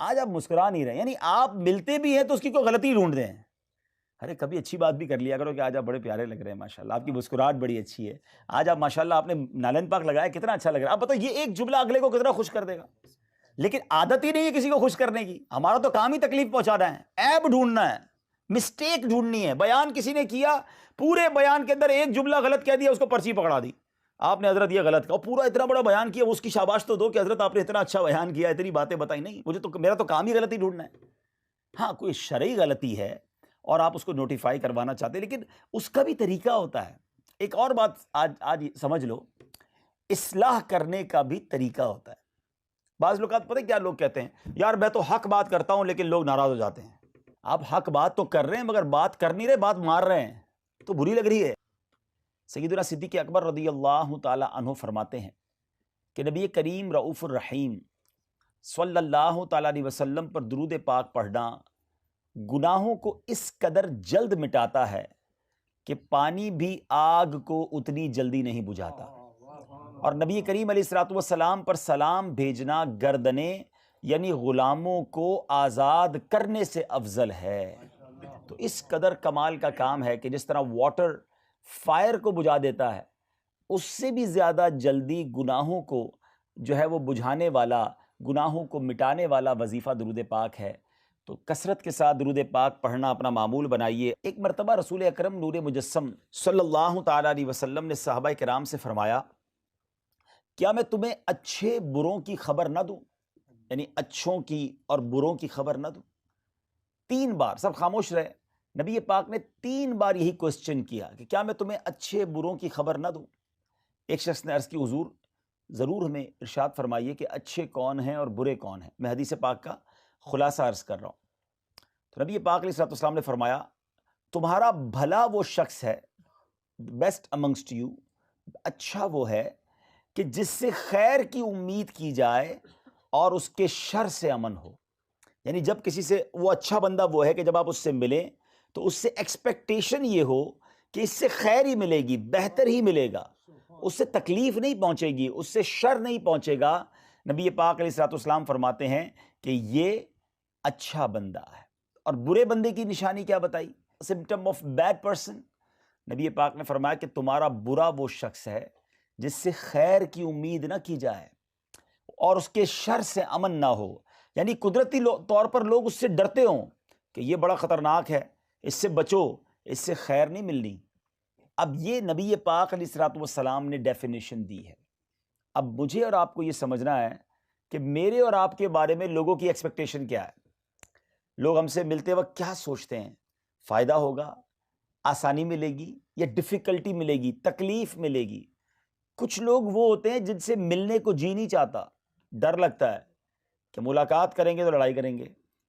آج آپ مسکرا نہیں رہے، یعنی آپ ملتے بھی ہیں تو اس کی کوئی غلطی ڈھونڈ رہے ہیں۔ ارے کبھی اچھی بات بھی کر لیا کرو کہ آج آپ بڑے پیارے لگ رہے ہیں، ماشاءاللہ آپ کی مسکراہٹ بڑی اچھی ہے، آج آپ ماشاءاللہ آپ نے نالن پاک لگایا کتنا اچھا لگ رہا ہے۔ آپ بتاؤ یہ ایک جملہ اگلے کو کتنا خوش کر دے گا، لیکن عادت ہی نہیں ہے کسی کو خوش کرنے کی، ہمارا تو کام ہی تکلیف پہنچانا ہے، عیب ڈھونڈنا ہے، مسٹیک ڈھونڈنی ہے۔ بیان کسی نے کیا، پورے بیان کے اندر ایک جملہ غلط کہہ دیا، اس کو پرچی پکڑا دی، آپ نے حضرت یہ غلط کہا، پورا اتنا بڑا بیان کیا، اس کی شاباش تو دو کہ حضرت آپ نے اتنا اچھا بیان کیا، اتنی باتیں بتائی۔ نہیں، مجھے تو میرا تو کام ہی غلطی ڈھونڈنا ہے۔ ہاں کوئی شرعی غلطی ہے اور آپ اس کو نوٹیفائی کروانا چاہتے ہیں، لیکن اس کا بھی طریقہ ہوتا ہے۔ ایک اور بات آج سمجھ لو، اصلاح کرنے کا بھی طریقہ ہوتا ہے۔ بعض لوگ پتہ کیا لوگ کہتے ہیں، یار میں تو حق بات کرتا ہوں لیکن لوگ ناراض ہو جاتے ہیں۔ آپ حق بات تو کر رہے ہیں مگر بات کر نہیں رہے، بات مار رہے ہیں تو بری لگ رہی ہے۔ سیدنا صدیق اکبر رضی اللہ تعالی عنہ فرماتے ہیں کہ نبی کریم رؤوف الرحیم صلی اللہ تعالیٰ علیہ وسلم پر درود پاک پڑھنا گناہوں کو اس قدر جلد مٹاتا ہے کہ پانی بھی آگ کو اتنی جلدی نہیں بجھاتا، اور نبی کریم علیہ الصلوۃ والسلام پر سلام بھیجنا گردنیں یعنی غلاموں کو آزاد کرنے سے افضل ہے۔ تو اس قدر کمال کا کام ہے کہ جس طرح واٹر فائر کو بجھا دیتا ہے، اس سے بھی زیادہ جلدی گناہوں کو جو ہے وہ بجھانے والا، گناہوں کو مٹانے والا وظیفہ درود پاک ہے۔ تو کثرت کے ساتھ درود پاک پڑھنا اپنا معمول بنائیے۔ ایک مرتبہ رسول اکرم نور مجسم صلی اللہ تعالیٰ علیہ وسلم نے صحابہ کرام سے فرمایا، کیا میں تمہیں اچھے بروں کی خبر نہ دوں، یعنی اچھوں کی اور بروں کی خبر نہ دوں؟ 3 بار سب خاموش رہے، نبی پاک نے 3 بار یہی کوسچن کیا کہ کیا میں تمہیں اچھے بروں کی خبر نہ دوں؟ ایک شخص نے عرض کی، حضور ضرور ہمیں ارشاد فرمائیے کہ اچھے کون ہیں اور برے کون ہیں، میں حدیث پاک کا خلاصہ عرض کر رہا ہوں۔ تو نبی پاک علیہ الصلوۃ والسلام نے فرمایا، تمہارا بھلا وہ شخص ہے، بیسٹ امنگسٹ یو، اچھا وہ ہے کہ جس سے خیر کی امید کی جائے اور اس کے شر سے امن ہو۔ یعنی جب کسی سے، وہ اچھا بندہ وہ ہے کہ جب آپ اس سے ملیں تو اس سے ایکسپیکٹیشن یہ ہو کہ اس سے خیر ہی ملے گی، بہتر ہی ملے گا، اس سے تکلیف نہیں پہنچے گی، اس سے شر نہیں پہنچے گا۔ نبی پاک علیہ الصلوۃ والسلام فرماتے ہیں کہ یہ اچھا بندہ ہے۔ اور برے بندے کی نشانی کیا بتائی؟ سمپٹم آف بیڈ پرسن، نبی پاک نے فرمایا کہ تمہارا برا وہ شخص ہے جس سے خیر کی امید نہ کی جائے اور اس کے شر سے امن نہ ہو، یعنی قدرتی طور پر لوگ اس سے ڈرتے ہوں کہ یہ بڑا خطرناک ہے، اس سے بچو، اس سے خیر نہیں ملنی۔ اب یہ نبی پاک علیہ الصلوۃ والسلام نے ڈیفینیشن دی ہے۔ اب مجھے اور آپ کو یہ سمجھنا ہے کہ میرے اور آپ کے بارے میں لوگوں کی ایکسپیکٹیشن کیا ہے، لوگ ہم سے ملتے وقت کیا سوچتے ہیں، فائدہ ہوگا، آسانی ملے گی یا ڈیفیکلٹی ملے گی، تکلیف ملے گی۔ کچھ لوگ وہ ہوتے ہیں جن سے ملنے کو جی نہیں چاہتا، ڈر لگتا ہے کہ ملاقات کریں گے تو لڑائی کریں گے،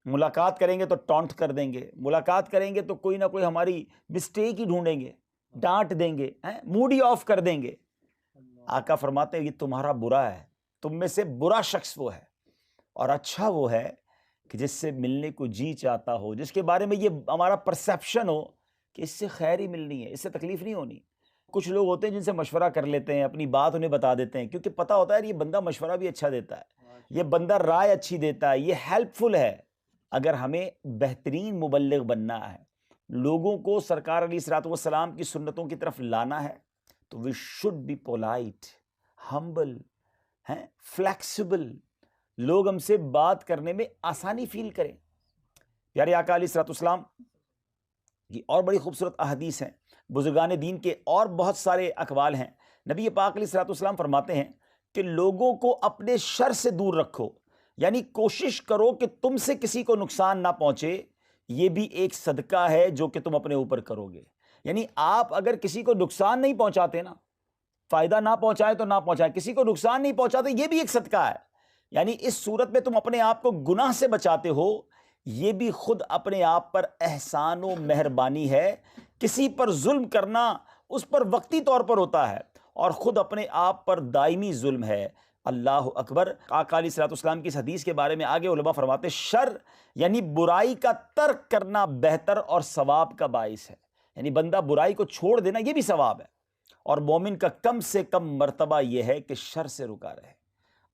ملاقات کریں گے تو ٹونٹ کر دیں گے، ملاقات کریں گے تو کوئی نہ کوئی ہماری مسٹیک ہی ڈھونڈیں گے، ڈانٹ دیں گے، موڈ ہی آف کر دیں گے۔ آقا فرماتے ہیں یہ تمہارا برا ہے، تم میں سے برا شخص وہ ہے، اور اچھا وہ ہے کہ جس سے ملنے کو جی چاہتا ہو، جس کے بارے میں یہ ہمارا پرسیپشن ہو کہ اس سے خیر ہی ملنی ہے، اس سے تکلیف نہیں ہونی۔ کچھ لوگ ہوتے ہیں جن سے مشورہ کر لیتے ہیں، اپنی بات انہیں بتا دیتے ہیں، کیونکہ پتہ ہوتا ہے یہ بندہ مشورہ بھی اچھا دیتا ہے، یہ بندہ رائے اچھی دیتا ہے، یہ ہیلپ فل ہے۔ اگر ہمیں بہترین مبلغ بننا ہے، لوگوں کو سرکار علیہ الصلوۃ والسلام کی سنتوں کی طرف لانا ہے، تو we should be polite, humble, flexible, لوگ ہم سے بات کرنے میں آسانی فیل کریں۔ پیارے آقا علیہ الصلوۃ والسلام کی اور بڑی خوبصورت احادیث ہیں، بزرگان دین کے اور بہت سارے اقوال ہیں۔ نبی پاک علیہ الصلوۃ والسلام فرماتے ہیں کہ لوگوں کو اپنے شر سے دور رکھو، یعنی کوشش کرو کہ تم سے کسی کو نقصان نہ پہنچے، یہ بھی ایک صدقہ ہے جو کہ تم اپنے اوپر کرو گے۔ یعنی آپ اگر کسی کو نقصان نہیں پہنچاتے نا، فائدہ نہ پہنچائے تو نہ پہنچائے، کسی کو نقصان نہیں پہنچاتے، یہ بھی ایک صدقہ ہے۔ یعنی اس صورت میں تم اپنے آپ کو گناہ سے بچاتے ہو، یہ بھی خود اپنے آپ پر احسان و مہربانی ہے۔ کسی پر ظلم کرنا اس پر وقتی طور پر ہوتا ہے اور خود اپنے آپ پر دائمی ظلم ہے۔ اللہ اکبر۔ آقا علیہ الصلوۃ والسلام کی اس حدیث کے بارے میں آگے علماء فرماتے ہیں، شر یعنی برائی کا ترک کرنا بہتر اور ثواب کا باعث ہے، یعنی بندہ برائی کو چھوڑ دینا یہ بھی ثواب ہے، اور مومن کا کم سے کم مرتبہ یہ ہے کہ شر سے رکا رہے۔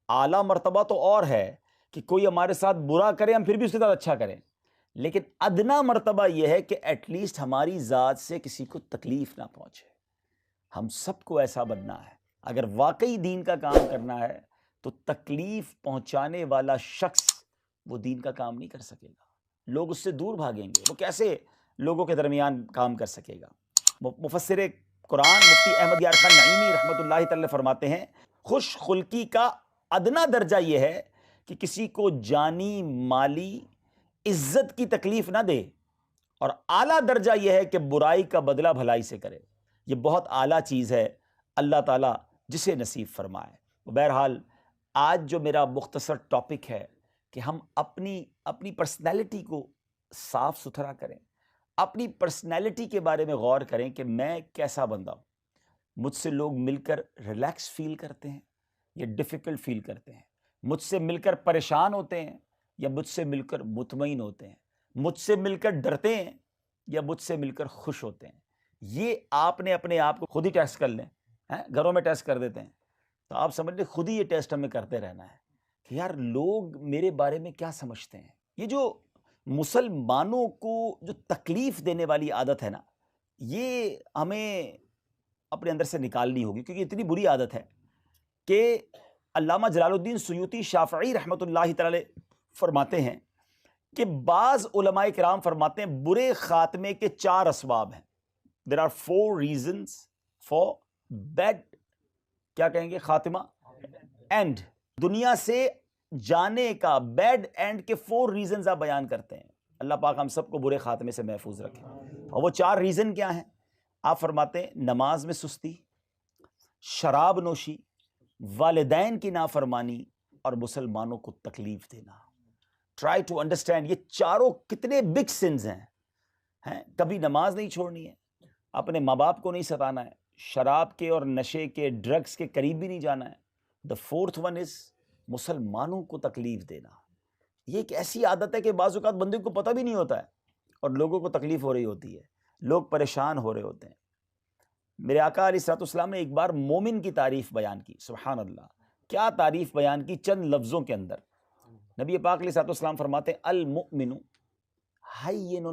اعلیٰ مرتبہ تو اور ہے کہ کوئی ہمارے ساتھ برا کرے ہم پھر بھی اس کے ساتھ اچھا کریں، لیکن ادنا مرتبہ یہ ہے کہ ایٹ لیسٹ ہماری ذات سے کسی کو تکلیف نہ پہنچے۔ ہم سب کو ایسا بننا ہے، اگر واقعی دین کا کام کرنا ہے تو تکلیف پہنچانے والا شخص وہ دین کا کام نہیں کر سکے گا، لوگ اس سے دور بھاگیں گے، وہ کیسے لوگوں کے درمیان کام کر سکے گا۔ مفسر قرآن مفتی احمد یار خان نعیمی رحمۃ اللہ تعالی فرماتے ہیں خوش خلقی کا ادنا درجہ یہ ہے کہ کسی کو جانی مالی عزت کی تکلیف نہ دے، اور اعلیٰ درجہ یہ ہے کہ برائی کا بدلہ بھلائی سے کرے۔ یہ بہت اعلیٰ چیز ہے، اللہ تعالیٰ جسے نصیب فرمائے۔ بہرحال آج جو میرا مختصر ٹاپک ہے کہ ہم اپنی پرسنالٹی کو صاف ستھرا کریں، اپنی پرسنالٹی کے بارے میں غور کریں کہ میں کیسا بندہ ہوں۔ مجھ سے لوگ مل کر ریلیکس فیل کرتے ہیں یا ڈیفیکلٹ فیل کرتے ہیں، مجھ سے مل کر پریشان ہوتے ہیں یا مجھ سے مل کر مطمئن ہوتے ہیں، مجھ سے مل کر ڈرتے ہیں یا مجھ سے مل کر خوش ہوتے ہیں۔ یہ آپ نے اپنے آپ کو خود ہی ٹیسٹ کر لیں، گھروں میں ٹیسٹ کر دیتے ہیں تو آپ سمجھ لیں خود ہی یہ ٹیسٹ ہمیں کرتے رہنا ہے کہ یار لوگ میرے بارے میں کیا سمجھتے ہیں۔ یہ جو مسلمانوں کو جو تکلیف دینے والی عادت ہے نا، یہ ہمیں اپنے اندر سے نکالنی ہوگی، کیونکہ اتنی بری عادت ہے کہ علامہ جلال الدین سیوطی شافعی رحمۃ اللہ تعالی فرماتے ہیں کہ بعض علماء کرام فرماتے ہیں برے خاتمے کے 4 اسباب ہیں۔ There are 4 reasons for bad کیا کہیں گے خاتمہ اینڈ، دنیا سے جانے کا بیڈ اینڈ کے 4 ریزنز آپ بیان کرتے ہیں۔ اللہ پاک ہم سب کو برے خاتمے سے محفوظ رکھے۔ اور وہ 4 ریزن کیا ہیں؟ آپ فرماتے ہیں نماز میں سستی، شراب نوشی، والدین کی نافرمانی اور مسلمانوں کو تکلیف دینا۔ ٹرائی ٹو انڈرسٹینڈ یہ چاروں کتنے بگ سنز ہیں۔ کبھی نماز نہیں چھوڑنی ہے، اپنے ماں باپ کو نہیں ستانا ہے، شراب کے اور نشے کے ڈرگز کے قریب بھی نہیں جانا ہے۔ The 4th one is مسلمانوں کو تکلیف دینا۔ یہ ایک ایسی عادت ہے کہ بعض اوقات بندے کو پتہ بھی نہیں ہوتا ہے اور لوگوں کو تکلیف ہو رہی ہوتی ہے، لوگ پریشان ہو رہے ہوتے ہیں۔ میرے آقا علیہ الصلوۃ والسلام نے ایک بار مومن کی تعریف بیان کی، سبحان اللہ، کیا تعریف بیان کی چند لفظوں کے اندر۔ نبی پاک علیہ الصلوۃ والسلام فرماتے ہیں المؤمن حین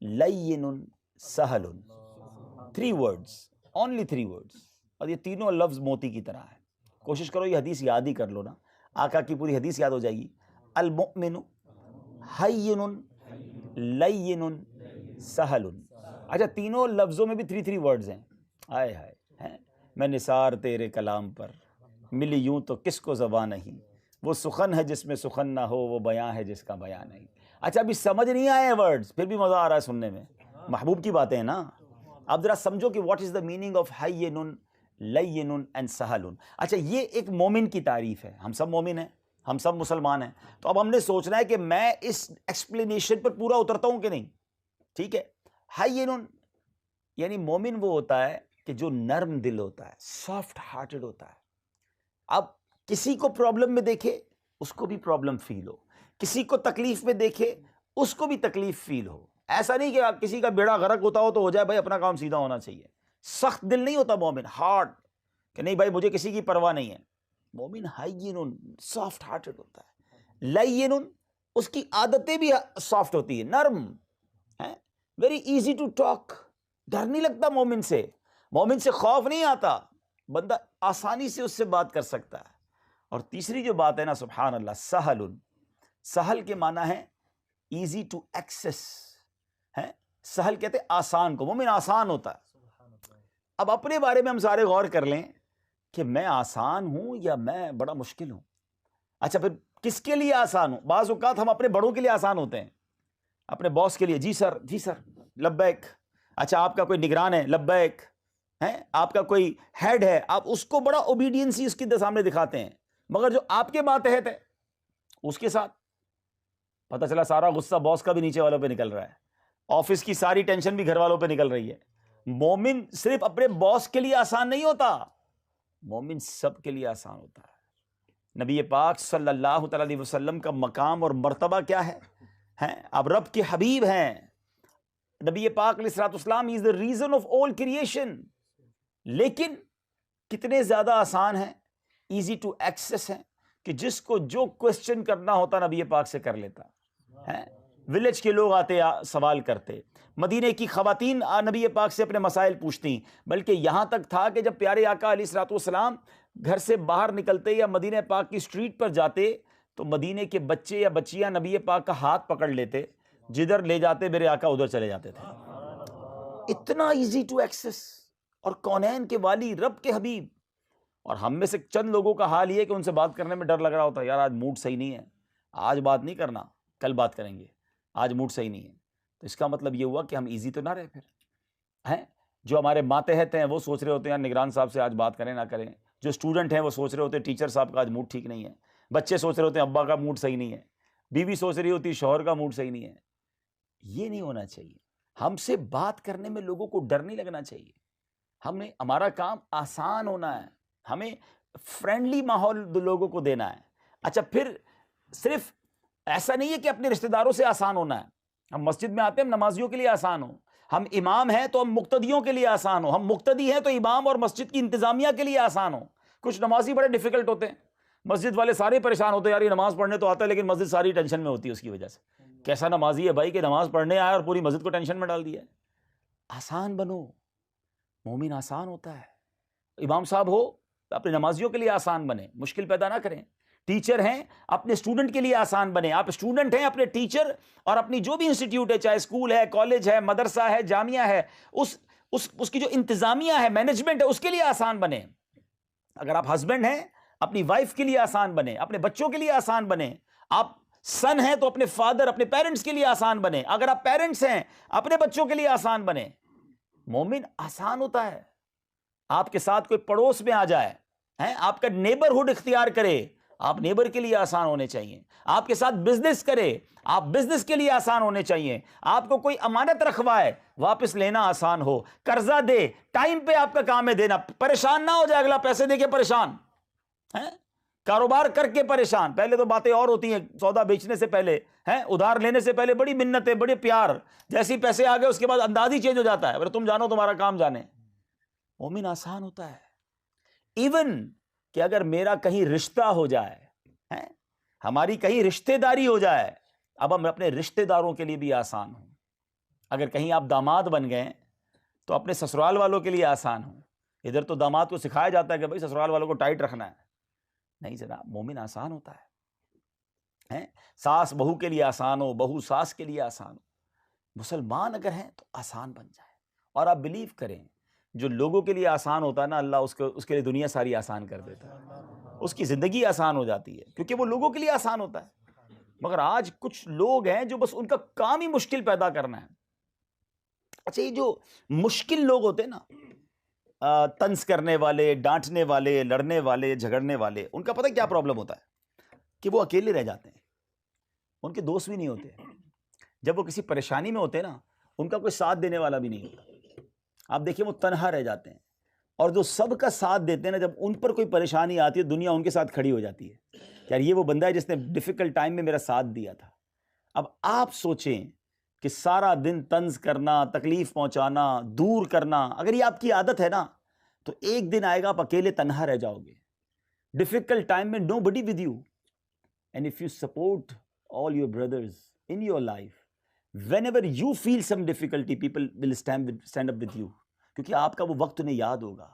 لین سہل، 3 words، only 3 words، اور یہ تینوں لفظ موتی کی طرح ہیں۔ کوشش کرو یہ حدیث یاد ہی کر لو نا، آقا کی پوری حدیث یاد ہو جائے گی۔ المؤمن حین لین سہل، اچھا تینوں لفظوں میں بھی 3 words ہیں۔ آئے ہائے، میں نثار تیرے کلام پر ملی یوں تو کس کو زبان نہیں، وہ سخن ہے جس میں سخن نہ ہو، وہ بیان ہے جس کا بیان نہیں۔ اچھا ابھی سمجھ نہیں آئے ورڈز، پھر بھی مزہ آ رہا ہے سننے میں، محبوب کی باتیں ہیں نا۔ اب ذرا سمجھو کہ what is the meaning of حین لین اینڈ سہل۔ اچھا یہ ایک مومن کی تعریف ہے، ہم سب مومن ہیں، ہم سب مسلمان ہیں، تو اب ہم نے سوچنا ہے کہ میں اس ایکسپلینیشن پر پورا اترتا ہوں کہ نہیں، ٹھیک ہے۔ حین یعنی مومن وہ ہوتا ہے کہ جو نرم دل ہوتا ہے، سافٹ ہارٹڈ ہوتا ہے۔ اب کسی کو پرابلم میں دیکھے اس کو بھی پرابلم فیل ہو، کسی کو تکلیف میں دیکھے اس کو بھی تکلیف فیل ہو۔ ایسا نہیں کہ آپ کسی کا بیڑا غرق ہوتا ہو تو ہو جائے بھائی اپنا کام سیدھا ہونا چاہیے۔ سخت دل نہیں ہوتا مومن، ہارڈ، کہ نہیں بھائی مجھے کسی کی پرواہ نہیں ہے۔ مومن حین سافٹ ہارٹڈ ہوتا ہے، لین اس کی عادتیں بھی سافٹ ہوتی ہیں، نرم ہے، ویری ایزی ٹو ٹاک، ڈر نہیں لگتا مومن سے، مومن سے خوف نہیں آتا، بندہ آسانی سے اس سے بات کر سکتا ہے۔ اور تیسری جو بات ہے نا سبحان اللہ، سہل، سہل کے معنی ہے ایزی ٹو ایکسس، ہے سہل کہتے ہیں آسان کو، مومن آسان ہوتا ہے۔ اب اپنے بارے میں ہم سارے غور کر لیں کہ میں آسان ہوں یا میں بڑا مشکل ہوں۔ اچھا پھر کس کے لیے آسان ہوں؟ بعض اوقات ہم اپنے بڑوں کے لیے آسان ہوتے ہیں، اپنے باس کے لیے، جی سر جی سر لبیک۔ اچھا آپ کا کوئی نگران ہے، لبیک ہے، آپ کا کوئی ہیڈ ہے، آپ اس کو بڑا اوبیڈینسی اس کے سامنے دکھاتے ہیں، مگر جو آپ کے ماتحت ہے اس کے ساتھ پتہ چلا سارا غصہ باس کا بھی نیچے والوں پہ نکل رہا ہے، آفس کی ساری ٹینشن بھی گھر والوں پہ نکل رہی ہے۔ مومن صرف اپنے باس کے لیے آسان نہیں ہوتا، مومن سب کے لیے آسان ہوتا ہے۔ نبی پاک صلی اللہ تعالی علیہ وسلم کا مقام اور مرتبہ کیا ہے؟ آپ رب کے حبیب ہیں، نبی پاک علیہ الصلوۃ والسلام از the reason of all creation، لیکن کتنے زیادہ آسان ہیں، ایزی ٹو ایکسس ہیں، کہ جس کو جو کوسچن کرنا ہوتا نبی پاک سے کر لیتا ہے. ولیج کے لوگ آتے سوال کرتے, مدینے کی خواتین نبی پاک سے اپنے مسائل پوچھتی, بلکہ یہاں تک تھا کہ جب پیارے آقا علیہ الصلوۃ والسلام گھر سے باہر نکلتے یا مدینہ پاک کی اسٹریٹ پر جاتے تو مدینے کے بچے یا بچیاں نبی پاک کا ہاتھ پکڑ لیتے, جدھر لے جاتے میرے آقا ادھر چلے جاتے تھے. اتنا ایزی ٹو ایکسس, اور کونین کے والی, رب کے حبیب. اور ہم میں سے چند لوگوں کا حال یہ کہ ان سے بات کرنے میں ڈر لگ رہا ہوتا ہے, یار آج موڈ صحیح نہیں ہے, آج بات نہیں کرنا, کل بات کریں گے, آج موڈ صحیح نہیں ہے. تو اس کا مطلب یہ ہوا کہ ہم ایزی تو نہ رہے پھر ہیں. جو ہمارے ماتحت ہیں وہ سوچ رہے ہوتے ہیں یار نگران صاحب سے آج بات کریں نہ کریں. جو اسٹوڈنٹ ہیں وہ سوچ رہے ہوتے ہیں ٹیچر صاحب کا آج موڈ ٹھیک نہیں ہے. بچے سوچ رہے ہوتے ہیں ابا کا موڈ صحیح نہیں ہے. بیوی سوچ رہی ہوتی ہے شوہر کا موڈ صحیح نہیں ہے. یہ نہیں ہونا چاہیے. ہم سے بات کرنے میں لوگوں کو ڈر نہیں لگنا چاہیے. ہمارا کام آسان ہونا ہے, ہمیں فرینڈلی ماحول لوگوں کو دینا ہے. اچھا پھر صرف ایسا نہیں ہے کہ اپنے رشتہ داروں سے آسان ہونا ہے. ہم مسجد میں آتے ہیں ہم نمازیوں کے لیے آسان ہو, ہم امام ہیں تو ہم مقتدیوں کے لیے آسان ہو, ہم مقتدی ہیں تو امام اور مسجد کی انتظامیہ کے لیے آسان ہو. کچھ نمازی بڑے ڈیفیکلٹ ہوتے ہیں, مسجد والے سارے پریشان ہوتے ہیں, یار یہ نماز پڑھنے تو آتا ہے لیکن مسجد ساری ٹینشن میں ہوتی ہے اس کی وجہ سے. کیسا نمازی ہے بھائی کہ نماز پڑھنے آیا اور پوری مسجد کو ٹینشن میں ڈال دیا ہے. آسان بنو, مومن آسان ہوتا ہے. امام صاحب ہو تو اپنے نمازیوں کے لیے آسان بنے, مشکل پیدا نہ کریں. ٹیچر ہیں اپنے اسٹوڈنٹ کے لیے آسان بنے. آپ اسٹوڈنٹ ہیں, اپنے ٹیچر اور اپنی جو بھی انسٹیٹیوٹ ہے, چاہے اسکول ہے, کالج ہے, مدرسہ ہے, جامعہ ہے, اس کی جو انتظامیہ ہے, مینجمنٹ ہے, اس کے لیے آسان بنے. اگر آپ ہسبینڈ ہیں اپنی وائف کے لیے آسان بنے, اپنے بچوں کے لیے آسان بنے. آپ سن ہیں تو اپنے فادر, اپنے پیرنٹس کے لیے آسان بنے. اگر آپ پیرنٹس ہیں اپنے بچوں کے لیے آسان بنے. مومن آسان ہوتا ہے. آپ کے ساتھ کوئی پڑوس میں آ جائے, آپ کا نیبرہڈ اختیار کرے, آپ نیبر کے لیے آسان ہونے چاہیے. آپ کے ساتھ بزنس کرے, آپ بزنس کے لیے آسان ہونے چاہیے. آپ کو کوئی امانت رکھوائے, واپس لینا آسان ہو. قرضہ دے, ٹائم پہ آپ کا کام ہے دینا. پریشان نہ ہو جائے اگلا پیسے دے کے پریشان, کاروبار کر کے پریشان. پہلے تو باتیں اور ہوتی ہیں, سودا بیچنے سے پہلے, ادھار لینے سے پہلے بڑی منتیں, بڑے پیار. جیسی پیسے آ گئے اس کے بعد انداز ہی چینج ہو جاتا ہے, تم جانو تمہارا کام جانے. مومن آسان ہوتا ہے. ایون کہ اگر میرا کہیں رشتہ ہو جائے, ہماری کہیں رشتہ داری ہو جائے, اب ہم اپنے رشتہ داروں کے لیے بھی آسان ہوں. اگر کہیں آپ داماد بن گئے تو اپنے سسرال والوں کے لیے آسان ہوں. ادھر تو داماد کو سکھایا جاتا ہے کہ بھائی سسرال والوں کو ٹائٹ رکھنا ہے. نہیں جناب, مومن آسان ہوتا ہے. ساس بہو کے لیے آسان ہو, بہو ساس کے لیے آسان ہو. مسلمان اگر ہیں تو آسان بن جائے. اور آپ بلیو کریں, جو لوگوں کے لیے آسان ہوتا ہے نا, اللہ اس کے لیے دنیا ساری آسان کر دیتا ہے. اس کی زندگی آسان ہو جاتی ہے کیونکہ وہ لوگوں کے لیے آسان ہوتا ہے. مگر آج کچھ لوگ ہیں جو بس ان کا کام ہی مشکل پیدا کرنا ہے. اچھا یہ جو مشکل لوگ ہوتے ہیں نا, طنز کرنے والے, ڈانٹنے والے, لڑنے والے, جھگڑنے والے, ان کا پتہ کیا پرابلم ہوتا ہے کہ وہ اکیلے رہ جاتے ہیں. ان کے دوست بھی نہیں ہوتے. جب وہ کسی پریشانی میں ہوتے ہیں نا, ان کا کوئی ساتھ دینے والا بھی نہیں ہوتا. آپ دیکھیں وہ تنہا رہ جاتے ہیں. اور جو سب کا ساتھ دیتے ہیں نا, جب ان پر کوئی پریشانی آتی ہے دنیا ان کے ساتھ کھڑی ہو جاتی ہے. یار یہ وہ بندہ ہے جس نے ڈیفیکلٹ ٹائم میں میرا ساتھ دیا تھا. اب آپ سوچیں کہ سارا دن طنز کرنا, تکلیف پہنچانا, دور کرنا, اگر یہ آپ کی عادت ہے نا تو ایک دن آئے گا آپ اکیلے تنہا رہ جاؤ گے. ڈیفیکلٹ ٹائم میں nobody with you. And if you support all your brothers in your life, whenever you feel some difficulty, people will stand up with you. کیونکہ آپ کا وہ وقت انہیں یاد ہوگا.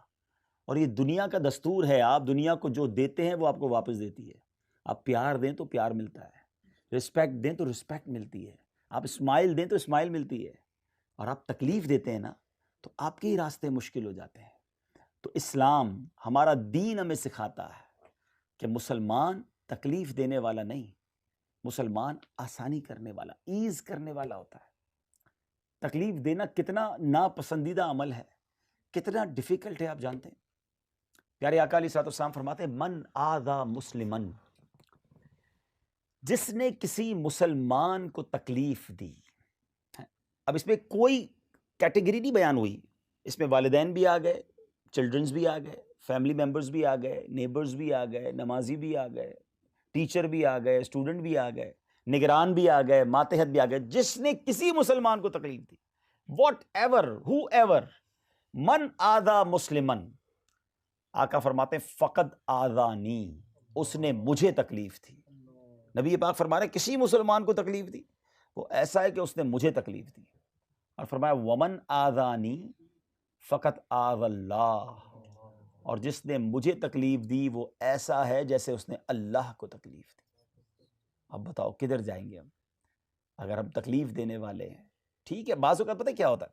اور یہ دنیا کا دستور ہے, آپ دنیا کو جو دیتے ہیں وہ آپ کو واپس دیتی ہے. آپ پیار دیں تو پیار ملتا ہے, رسپیکٹ دیں تو رسپیکٹ ملتی ہے, آپ اسمائل دیں تو اسمائل ملتی ہے, اور آپ تکلیف دیتے ہیں نا تو آپ کے ہی راستے مشکل ہو جاتے ہیں. تو اسلام, ہمارا دین ہمیں سکھاتا ہے کہ مسلمان تکلیف دینے والا نہیں, مسلمان آسانی کرنے والا, ایز کرنے والا ہوتا ہے. تکلیف دینا کتنا ناپسندیدہ عمل ہے, کتنا ڈیفیکلٹ ہے آپ جانتے ہیں. پیارے آقا علیہ الصلوۃ والسلام فرماتے ہیں من آذا مسلمن, جس نے کسی مسلمان کو تکلیف دی. اب اس میں کوئی کیٹیگری نہیں بیان ہوئی, اس میں والدین بھی آ گئے, چلڈرنز بھی آ گئے, فیملی ممبرز بھی آ گئے, نیبرز بھی آ گئے, نمازی بھی آ گئے, ٹیچر بھی آ گئے, اسٹوڈنٹ بھی آ گئے, نگران بھی آ گئے, ماتحت بھی آ گئے. جس نے کسی مسلمان کو تکلیف دی, واٹ ایور, ہو ایور, من آذا مسلمن, آقا فرماتے ہیں فقد آذانی, اس نے مجھے تکلیف دی. نبی پاک فرما رہے ہیں کسی مسلمان کو تکلیف دی وہ ایسا ہے کہ اس نے مجھے تکلیف دی. اور فرمایا ومن آذانی فقط آذ اللہ، اور جس نے مجھے تکلیف دی وہ ایسا ہے جیسے اس نے اللہ کو تکلیف دی. اب بتاؤ کدھر جائیں گے ہم اگر ہم تکلیف دینے والے ہیں؟ ٹھیک ہے، بعض اوقات پتہ کیا ہوتا ہے،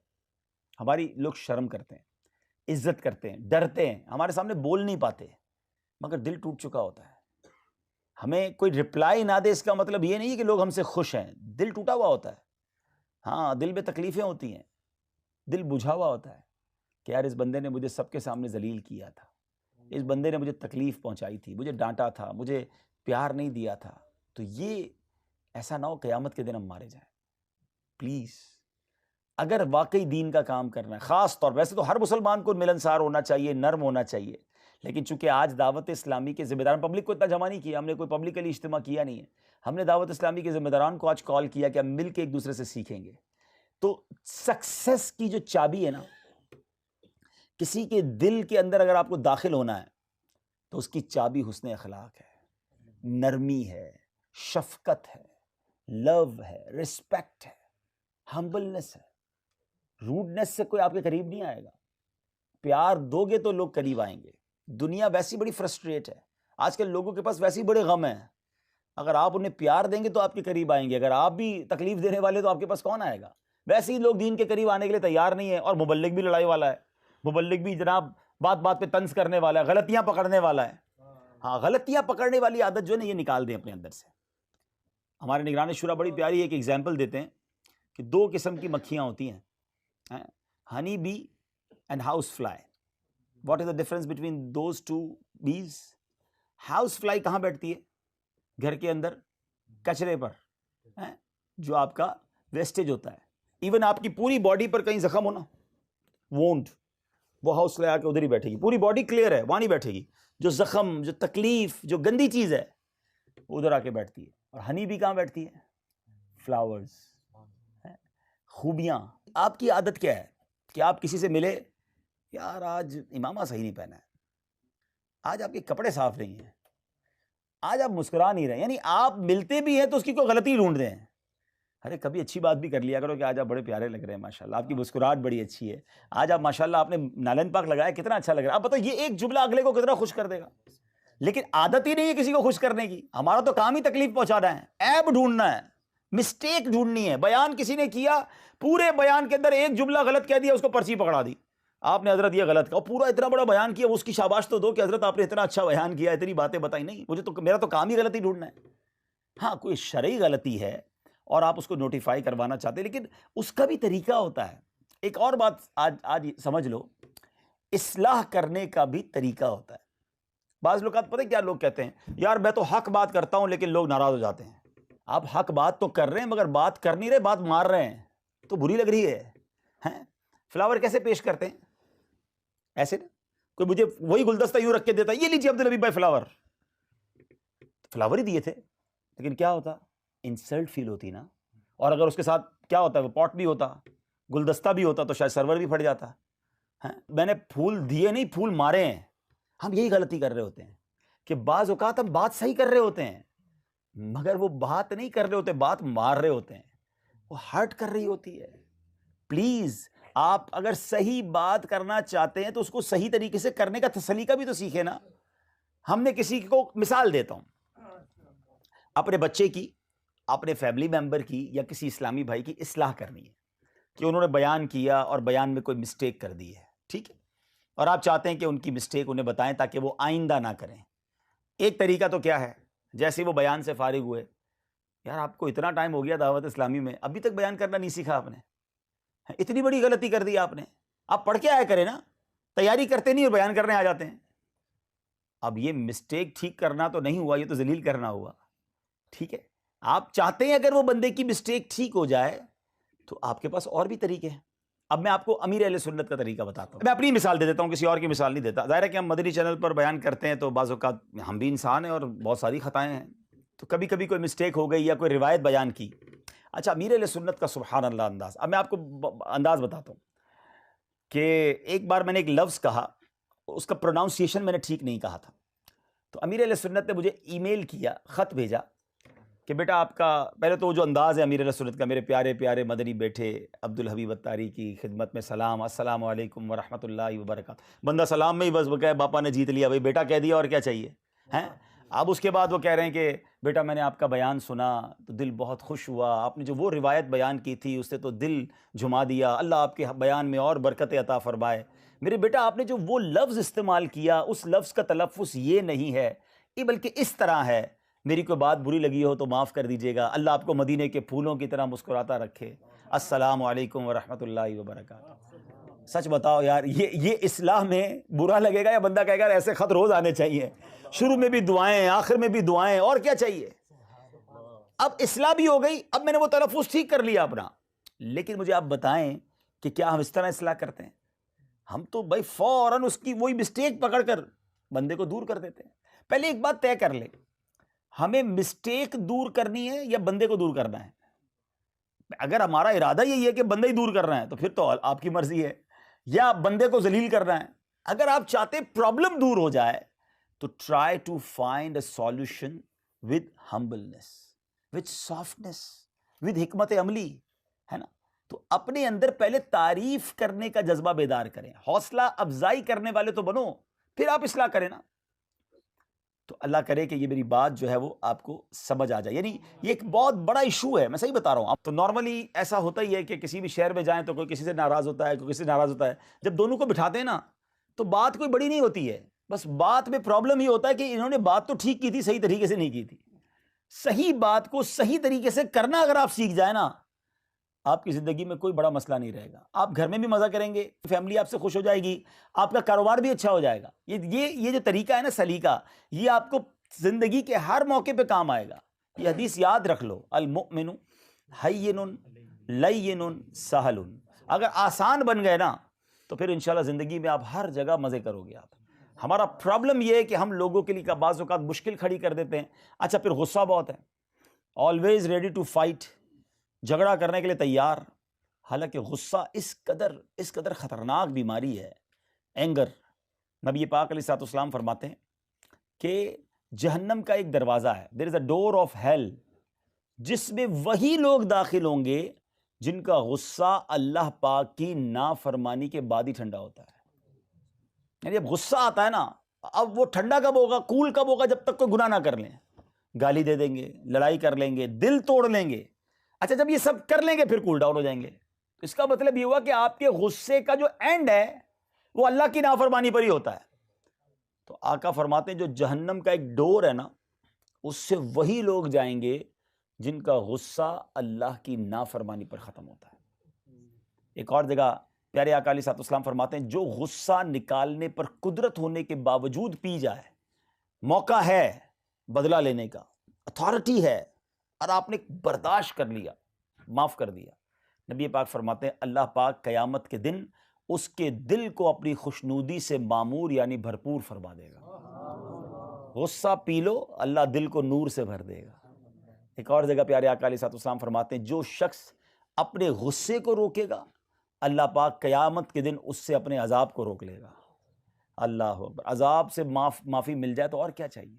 ہماری لوگ شرم کرتے ہیں، عزت کرتے ہیں، ڈرتے ہیں، ہمارے سامنے بول نہیں پاتے، مگر دل ٹوٹ چکا ہوتا ہے. ہمیں کوئی رپلائی نہ دے اس کا مطلب یہ نہیں ہے کہ لوگ ہم سے خوش ہیں، دل ٹوٹا ہوا ہوتا ہے. ہاں دل میں تکلیفیں ہوتی ہیں، دل بجھا ہوا ہوتا ہے کہ یار اس بندے نے مجھے سب کے سامنے ذلیل کیا تھا، اس بندے نے مجھے تکلیف پہنچائی تھی، مجھے ڈانٹا تھا، مجھے پیار نہیں دیا تھا. تو یہ ایسا نہ ہو قیامت کے دن ہم مارے جائیں. پلیز اگر واقعی دین کا کام کرنا ہے، خاص طور ویسے تو ہر مسلمان کو ملنسار ہونا چاہیے، نرم ہونا چاہیے، لیکن چونکہ آج دعوت اسلامی کے ذمہ داران پبلک کو اتنا جمع نہیں کیا، ہم نے کوئی پبلکلی اجتماع کیا نہیں ہے، ہم نے دعوت اسلامی کے ذمہ داران کو آج کال کیا کہ ہم مل کے ایک دوسرے سے سیکھیں گے. تو سکسیس کی جو چابی ہے نا، کسی کے دل کے اندر اگر آپ کو داخل ہونا ہے تو اس کی چابی حسن اخلاق ہے، نرمی ہے، شفقت ہے، لو ہے، رسپیکٹ ہے، ہمبلنس ہے. روڈنس سے کوئی آپ کے قریب نہیں آئے گا. پیار دو گے تو لوگ قریب آئیں گے. دنیا ویسی بڑی فرسٹریٹ ہے، آج کل لوگوں کے پاس ویسی بڑے غم ہیں، اگر آپ انہیں پیار دیں گے تو آپ کے قریب آئیں گے، اگر آپ بھی تکلیف دینے والے تو آپ کے پاس کون آئے گا؟ ویسے ہی لوگ دین کے قریب آنے کے لیے تیار نہیں ہے، اور مبلغ بھی لڑائی والا ہے، مبلغ بھی جناب بات بات پہ طنز کرنے والا ہے، غلطیاں پکڑنے والا ہے. ہاں غلطیاں پکڑنے والی عادت جو ہے نا یہ نکال دیں اپنے اندر سے. ہمارے نگران شورا بڑی پیاری ایک ایگزامپل دیتے ہیں کہ دو قسم کی مکھیاں ہوتی ہیں، honey bee and house fly. What is the difference between those two bees? House fly کہاں بیٹھتی ہے؟ گھر کے اندر کچرے پر، جو آپ کا ویسٹیج ہوتا ہے. ایون آپ کی پوری باڈی پر کہیں زخم ہونا، وونڈ، وہ ہاؤس فلائی آ کے ادھر ہی بیٹھے گی، پوری باڈی کلیئر ہے وہاں نہیں بیٹھے گی. جو زخم، جو تکلیف، جو گندی چیز ہے وہ ادھر آ کے بیٹھتی ہے. اور ہنی بھی کہاں بیٹھتی ہے؟ فلاورز، خوبیاں. آپ کی عادت کیا ہے کہ آپ کسی سے ملے، یار آج امامہ صحیح نہیں پہنا ہے، آج آپ کے کپڑے صاف نہیں ہیں، آج آپ مسکرا نہیں رہے، یعنی آپ ملتے بھی ہیں تو اس کی کوئی غلطی ڈھونڈ دیں. ارے کبھی اچھی بات بھی کر لیا کرو کہ آج آپ بڑے پیارے لگ رہے ہیں، ماشاءاللہ آپ کی مسکراہٹ بڑی اچھی ہے، آج آپ ماشاءاللہ آپ نے نالن پاک لگایا کتنا اچھا لگ رہا ہے. آپ بتاؤ یہ ایک جملہ اگلے کو کتنا خوش کر دے گا. لیکن عادت ہی نہیں ہے کسی کو خوش کرنے کی. ہمارا تو کام ہی تکلیف پہنچانا ہے، عیب ڈھونڈنا ہے، مسٹیک ڈھونڈنی ہے. بیان کسی نے کیا، پورے بیان کے اندر ایک جملہ غلط کہہ دیا، اس کو پرچی پکڑا دی، آپ نے حضرت یہ غلط کہا. پورا اتنا بڑا بیان کیا، اس کی شاباش تو دو کہ حضرت آپ نے اتنا اچھا بیان کیا، اتنی باتیں بتائی. نہیں، مجھے تو میرا تو کام ہی غلطی ڈھونڈنا ہے. ہاں کوئی شرعی غلطی ہے اور آپ اس کو نوٹیفائی کروانا چاہتے ہیں، لیکن اس کا بھی طریقہ ہوتا ہے. ایک اور بات آج سمجھ لو، اصلاح کرنے کا بھی طریقہ ہوتا ہے. بعض لوگ پتہ کیا لوگ کہتے ہیں، یار میں تو حق بات کرتا ہوں لیکن لوگ ناراض ہو جاتے ہیں. آپ حق بات تو کر رہے ہیں مگر بات کر نہیں رہے، بات مار رہے ہیں تو بری لگ رہی ہے. فلاور کیسے پیش کرتے ہیں؟ ایسے نا، کوئی مجھے وہی گلدستہ یوں رکھ کے دیتا، یہ لیجیے عبدالحبیب بھائی فلاور، فلاور ہی دیے تھے، لیکن کیا ہوتا؟ انسلٹ فیل ہوتی نا. اور اگر اس کے ساتھ کیا ہوتا ہے، وہ پاٹ بھی ہوتا، گلدستہ بھی ہوتا، تو شاید سرور بھی پھٹ جاتا. میں نے پھول دیے نہیں، پھول مارے ہیں. ہم یہی غلطی کر رہے ہوتے ہیں کہ بعض اوقات ہم بات صحیح کر رہے ہوتے ہیں مگر وہ بات نہیں کر رہے ہوتے، بات مار رہے ہوتے ہیں، وہ ہرٹ کر رہی ہوتی ہے. پلیز آپ اگر صحیح بات کرنا چاہتے ہیں تو اس کو صحیح طریقے سے کرنے کا سلیقہ بھی تو سیکھیں نا. ہم نے کسی کو مثال دیتا ہوں، اپنے بچے کی، اپنے فیملی ممبر کی یا کسی اسلامی بھائی کی اصلاح کرنی ہے کہ انہوں نے بیان کیا اور بیان میں کوئی مسٹیک کر دی ہے، ٹھیک ہے، اور آپ چاہتے ہیں کہ ان کی مسٹیک انہیں بتائیں تاکہ وہ آئندہ نہ کریں. ایک طریقہ تو کیا ہے، جیسے وہ بیان سے فارغ ہوئے، یار آپ کو اتنا ٹائم ہو گیا دعوت اسلامی میں، ابھی تک بیان کرنا نہیں سیکھا آپ نے، اتنی بڑی غلطی کر دی آپ نے. آپ پڑھ کے آیا کریں نا، تیاری کرتے نہیں اور بیان کرنے آ جاتے ہیں. اب یہ مسٹیک ٹھیک کرنا تو نہیں ہوا، یہ تو ذلیل کرنا ہوا. ٹھیک ہے، آپ چاہتے ہیں اگر وہ بندے کی مسٹیک ٹھیک ہو جائے تو آپ کے پاس اور بھی طریقے ہیں. اب میں آپ کو امیر اہل سنت کا طریقہ بتاتا ہوں. میں اپنی مثال دے دیتا ہوں، کسی اور کی مثال نہیں دیتا. ظاہر ہے کہ ہم مدنی چینل پر بیان کرتے ہیں تو بعض اوقات ہم بھی انسان ہیں اور بہت ساری خطائیں ہیں، تو کبھی کبھی کوئی مسٹیک ہو گئی یا کوئی روایت بیان کی. اچھا، امیر اہل سنت کا سبحان اللہ انداز، اب میں آپ کو انداز بتاتا ہوں کہ ایک بار میں نے ایک لفظ کہا، اس کا پروناؤنسیشن میں نے ٹھیک نہیں کہا تھا، تو امیر علیہ سنت نے مجھے ای میل کیا، خط بھیجا کہ بیٹا آپ کا پہلے تو جو انداز ہے امیر علیہ سنت کا، میرے پیارے پیارے مدنی بیٹے عبدالحبیب اتاری کی خدمت میں سلام، السلام علیکم ورحمۃ اللہ وبرکاتہ۔ بندہ سلام میں ہی بس بکائے باپا نے جیت لیا، بھائی بیٹا کہہ دیا اور کیا چاہیے ہیں۔ اب اس کے بعد وہ کہہ رہے ہیں کہ بیٹا میں نے آپ کا بیان سنا تو دل بہت خوش ہوا، آپ نے جو وہ روایت بیان کی تھی اس سے تو دل جھما دیا، اللہ آپ کے بیان میں اور برکت عطا فرمائے۔ میرے بیٹا آپ نے جو وہ لفظ استعمال کیا اس لفظ کا تلفظ یہ نہیں ہے، یہ بلکہ اس طرح ہے، میری کوئی بات بری لگی ہو تو معاف کر دیجیے گا، اللہ آپ کو مدینے کے پھولوں کی طرح مسکراتا رکھے، السلام علیکم ورحمۃ اللہ وبرکاتہ۔ سچ بتاؤ یار، یہ اصلاح میں برا لگے گا یا بندہ کہے گا ایسے خط روز آنے چاہیے، شروع میں بھی دعائیں آخر میں بھی دعائیں، اور کیا چاہیے؟ اب اصلاح بھی ہو گئی، اب میں نے وہ تلفظ ٹھیک کر لیا اپنا۔ لیکن مجھے آپ بتائیں کہ کیا ہم اس طرح اصلاح کرتے ہیں؟ ہم تو بھائی فوراً اس کی وہی مسٹیک پکڑ کر بندے کو دور کر دیتے ہیں۔ پہلے ایک بات طے کر لیں، ہمیں مسٹیک دور کرنی ہے یا بندے کو دور کرنا ہے؟ اگر ہمارا ارادہ یہی ہے کہ بندہ ہی دور کرنا ہے تو پھر تو آپ کی مرضی ہے، یا بندے کو ذلیل کرنا ہے۔ اگر آپ چاہتے پرابلم دور ہو جائے تو try to find a solution with humbleness, with softness, with حکمت عملی، ہے نا۔ تو اپنے اندر پہلے تعریف کرنے کا جذبہ بیدار کریں، حوصلہ افزائی کرنے والے تو بنو، پھر آپ اصلاح کریں نا۔ تو اللہ کرے کہ یہ میری بات جو ہے وہ آپ کو سمجھ آ جائے، یعنی یہ ایک بہت بڑا ایشو ہے، میں صحیح بتا رہا ہوں۔ اب تو نارملی ایسا ہوتا ہی ہے کہ کسی بھی شہر میں جائیں تو کوئی کسی سے ناراض ہوتا ہے، کوئی کسی سے ناراض ہوتا ہے، جب دونوں کو بٹھاتے ہیں نا تو بات کوئی بڑی نہیں ہوتی ہے، بس بات میں پرابلم یہ ہوتا ہے کہ انہوں نے بات تو ٹھیک کی تھی، صحیح طریقے سے نہیں کی تھی۔ صحیح بات کو صحیح طریقے سے کرنا اگر آپ سیکھ جائیں نا، آپ کی زندگی میں کوئی بڑا مسئلہ نہیں رہے گا، آپ گھر میں بھی مزہ کریں گے، فیملی آپ سے خوش ہو جائے گی، آپ کا کاروبار بھی اچھا ہو جائے گا۔ یہ جو طریقہ ہے نا سلیقہ، یہ آپ کو زندگی کے ہر موقع پہ کام آئے گا۔ یہ حدیث یاد رکھ لو، المؤمن ہین لین سہل۔ اگر آسان بن گئے نا تو پھر انشاءاللہ زندگی میں آپ ہر جگہ مزے کرو گے۔ آپ ہمارا پرابلم یہ ہے کہ ہم لوگوں کے لیے بعض اوقات مشکل کھڑی کر دیتے ہیں۔ اچھا پھر غصہ بہت ہے، آلویز ریڈی ٹو فائٹ، جھگڑا کرنے کے لیے تیار، حالانکہ غصہ اس قدر خطرناک بیماری ہے، اینگر۔ نبی پاک علیہ الصلوۃ والسلام فرماتے ہیں کہ جہنم کا ایک دروازہ ہے، دیر از اے ڈور آف ہیل، جس میں وہی لوگ داخل ہوں گے جن کا غصہ اللہ پاک کی نافرمانی کے بعد ہی ٹھنڈا ہوتا ہے۔ یعنی اب غصہ آتا ہے نا، اب وہ ٹھنڈا کب ہوگا، کول کب ہوگا؟ جب تک کوئی گناہ نہ کر لیں، گالی دے دیں گے، لڑائی کر لیں گے، دل توڑ لیں گے۔ اچھا جب یہ سب کر لیں گے پھر کول ڈاؤن ہو جائیں گے۔ اس کا مطلب یہ ہوا کہ آپ کے غصے کا جو اینڈ ہے وہ اللہ کی نافرمانی پر ہی ہوتا ہے۔ تو آقا فرماتے ہیں جو جہنم کا ایک ڈور ہے نا، اس سے وہی لوگ جائیں گے جن کا غصہ اللہ کی نافرمانی پر ختم ہوتا ہے۔ ایک اور جگہ پیارے آقا علیہ الصلوۃ والسلام فرماتے ہیں جو غصہ نکالنے پر قدرت ہونے کے باوجود پی جائے، موقع ہے بدلہ لینے کا، اتھارٹی ہے، اور آپ نے برداشت کر لیا، معاف کر دیا، نبی پاک فرماتے ہیں اللہ پاک قیامت کے دن اس کے دل کو اپنی خوشنودی سے معمور یعنی بھرپور فرما دے گا۔ غصہ پی لو، اللہ دل کو نور سے بھر دے گا۔ ایک اور جگہ پیارے آقا علیہ الصلوۃ والسلام فرماتے ہیں جو شخص اپنے غصے کو روکے گا اللہ پاک قیامت کے دن اس سے اپنے عذاب کو روک لے گا۔ اللہ اکبر، عذاب سے معافی مل جائے تو اور کیا چاہیے؟